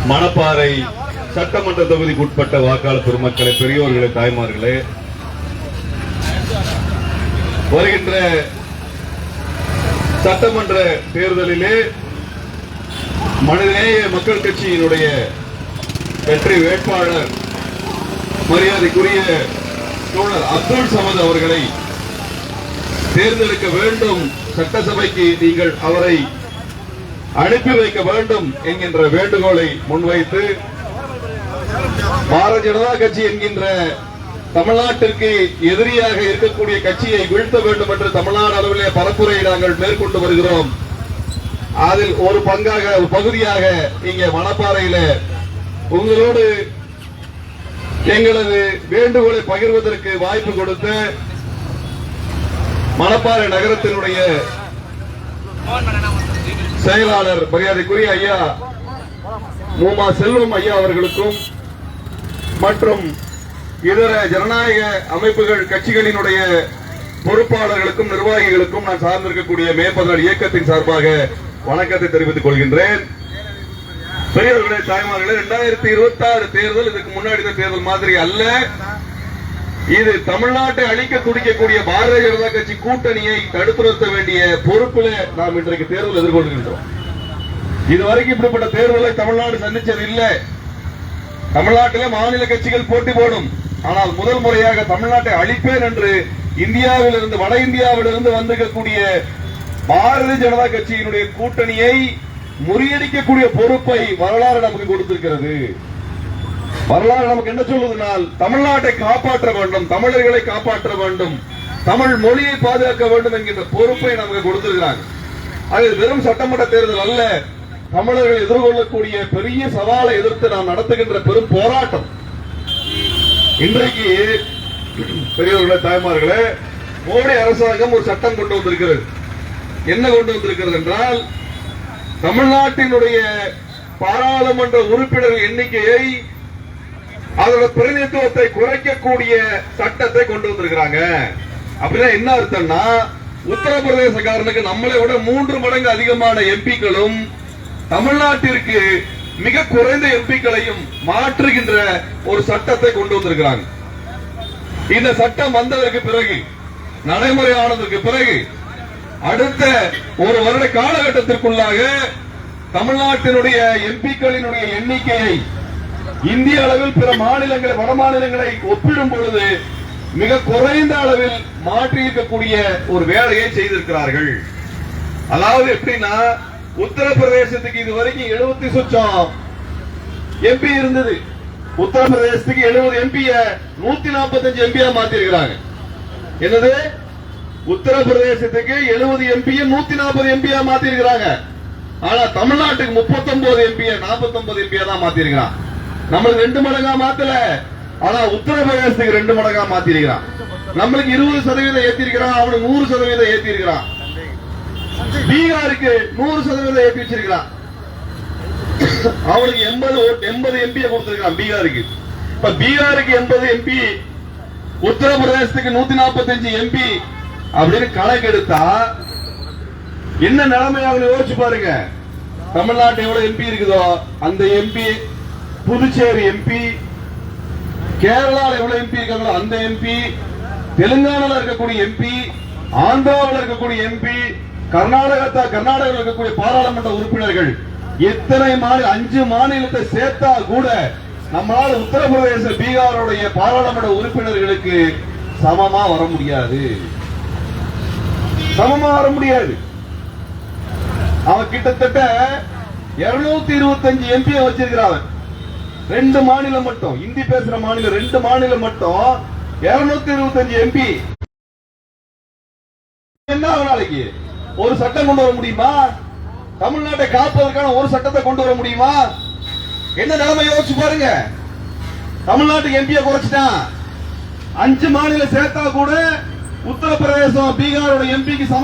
மணப்பாறை சட்டமன்ற தொகுதிக்கு உட்பட்ட வாக்காளர் பெருமக்களே, பெரியோர்களே, தாய்மார்களே, வருகின்ற சட்டமன்ற தேர்தலிலே மனிதநேய மக்கள் கட்சியினுடைய வெற்றி வேட்பாளர் மரியாதைக்குரிய தோழர் அப்துல் சமத் அவர்களை தேர்ந்தெடுக்க வேண்டும். சட்டசபைக்கு நீங்கள் அவரை அனுப்பி வைக்க வேண்டும் என்கின்ற வேண்டுகோளை முன்வைத்து பாரதிய ஜனதா கட்சி என்கின்ற தமிழ்நாட்டிற்கு எதிரியாக இருக்கக்கூடிய கட்சியை வீழ்த்த வேண்டும் என்று தமிழ்நாடு அளவிலே பரப்புரை நாங்கள் மேற்கொண்டு வருகிறோம். அதில் ஒரு பகுதியாக இங்கே மணப்பாறையில உங்களோடு எங்களது வேண்டுகோளை பகிர்வதற்கு வாய்ப்பு கொடுத்த மணப்பாறை நகரத்தினுடைய செயலாளர் மரியாதைக்குரிய ஐயா மூமா செல்வம் ஐயா அவர்களுக்கும் மற்றும் இதர ஜனநாயக அமைப்புகள் கட்சிகளினுடைய பொறுப்பாளர்களுக்கும் நிர்வாகிகளுக்கும் நான் சார்ந்திருக்கக்கூடிய மே14 இயக்கத்தின் சார்பாக வணக்கத்தை தெரிவித்துக் கொள்கின்றேன். பெரியவர்களே, தாய்மார்களே, 2026 தேர்தல் இதுக்கு முன்னாடி தேர்தல் மாதிரி அல்ல. இது தமிழ்நாட்டை அழிக்க துடிக்கக்கூடிய பாரதிய ஜனதா கட்சி கூட்டணியை தடுத்து நிறுத்த வேண்டிய பொறுப்பில் நாம் இன்றைக்கு தேர்தல் எதிர்கொள்கின்றோம். இதுவரைக்கும் இப்படிப்பட்ட தேர்தலை தமிழ்நாடு சந்திச்சது இல்லை. தமிழ்நாட்டிலே மாநில கட்சிகள் போட்டி போடும். ஆனால் முதல் முறையாக தமிழ்நாட்டை அழிப்பேன் என்று இந்தியாவிலிருந்து வட இந்தியாவிலிருந்து வந்திருக்கக்கூடிய பாரதிய ஜனதா கட்சியினுடைய கூட்டணியை முறியடிக்கக்கூடிய பொறுப்பை வரலாறு நமக்கு கொடுத்திருக்கிறது. வரலாறு நமக்கு என்ன சொல்லுவதனால் தமிழ்நாட்டை காப்பாற்ற வேண்டும், தமிழர்களை காப்பாற்ற வேண்டும், தமிழ் மொழியை பாதுகாக்க வேண்டும் என்கின்ற பொறுப்பை நமக்கு கொடுத்திருக்கிறாங்க. அது வெறும் சட்டமன்ற தேர்தல் அல்ல, தமிழர்கள் எதிர்கொள்ளக்கூடிய பெரிய சவாலை எதிர்த்து நாம் நடத்துகின்ற பெரும் போராட்டம். இன்றைக்கு பெரியவர்களே, தாய்மார்களே, மோடி அரசாங்கம் ஒரு சட்டம் கொண்டு வந்திருக்கிறது. என்ன கொண்டு வந்திருக்கிறது என்றால், தமிழ்நாட்டினுடைய பாராளுமன்ற உறுப்பினர்கள் எண்ணிக்கையை அதோட பிரதிநிதித்துவத்தை குறைக்கக்கூடிய சட்டத்தை கொண்டு வந்திருக்கிறாங்க. அப்படின்னா என்ன அர்த்தம்னா, உத்தரப்பிரதேசக்காரனுக்கு நம்மளை விட 3 மடங்கு அதிகமான எம்பிக்களும் தமிழ்நாட்டிற்கு மிக குறைந்த எம்பிக்களையும் மாற்றுகின்ற ஒரு சட்டத்தை கொண்டு வந்திருக்கிறாங்க. இந்த சட்டம் வந்ததற்கு பிறகு, நடைமுறையானதற்கு பிறகு, அடுத்த ஒரு வருட காலகட்டத்திற்குள்ளாக தமிழ்நாட்டினுடைய எம்பிக்களினுடைய எண்ணிக்கையை இந்திய அளவில் பிற மாநிலங்களை, வட மாநிலங்களை ஒப்பிடும் பொழுது மிக குறைந்த அளவில் மாற்றியிருக்கக்கூடிய ஒரு வேலையை செய்திருக்கிறார்கள். அதாவது எப்படின்னா, உத்தரப்பிரதேசத்துக்கு இதுவரைக்கும் 70 சொச்சம் எம்பி இருந்தது. உத்தரப்பிரதேசத்துக்கு 70 எம்பிய 145 எம்பியா மாத்திருக்கிறாங்க. என்னது, உத்தரப்பிரதேசத்துக்கு 70 எம்பிய 140 எம்பியா மாத்திருக்கிறாங்க. ஆனா தமிழ்நாட்டுக்கு 39 எம்பிய 49 எம்பியா தான் மாத்திருக்கிறான். நம்மளுக்கு 2 மடங்கா மாத்தல, ஆனா உத்தரப்பிரதேசத்துக்கு 2 மடங்கா மாத்திருக்கிறான். நம்மளுக்கு 20% ஏற்றிருக்கிறான், அவனுக்கு 100% ஏற்றிருக்கிறான். பீகாருக்கு 100% ஏற்றி வச்சிருக்கிறான். அவனுக்கு 80 எம்பியை கொடுத்திருக்கிறான் பீகாருக்கு. இப்ப பீகாருக்கு 80 எம்பி, உத்தரப்பிரதேசத்துக்கு 145 எம்பி அப்படின்னு கணக்கெடுத்தா என்ன நிலைமையாக யோசிச்சு பாருங்க. தமிழ்நாட்டில் எவ்வளவு எம்பி இருக்குதோ அந்த எம்பி, புதுச்சேரி எம்பி, கேரளாவில் எவ்வளவு எம்பி இருக்காங்களோ அந்த எம்பி, தெலுங்கானாவில் இருக்கக்கூடிய எம்பி, ஆந்திராவில் இருக்கக்கூடிய எம்பி, கர்நாடகாவில் இருக்கக்கூடிய பாராளுமன்ற உறுப்பினர்கள், எத்தனை 5 மாநிலத்தை சேர்த்தா கூட நம்மளால உத்தரப்பிரதேச, பீகாருடைய பாராளுமன்ற உறுப்பினர்களுக்கு சமமா வர முடியாது. அவன் கிட்டத்தட்ட 225 எம்பி வச்சிருக்கிறான். 2 மாநிலம் மட்டும், இந்தி பேசுற மாநிலம் 2 மாநிலம் மட்டும் 225 எம்பி. என்ன நாளைக்கு ஒரு சட்டம் கொண்டு வர முடியுமா? தமிழ்நாட்டை காப்பதற்கான ஒரு சட்டத்தை கொண்டு வர முடியுமா? என்ன நிலைமை யோசிச்சு பாருங்க. தமிழ்நாட்டுக்கு எம்பியை குறைச்சிட்டான். 5 மாநிலம் சேர்த்தா கூட உத்தரப்பிரதேசம், பீகாரோட எம்பிக்கு சமம்.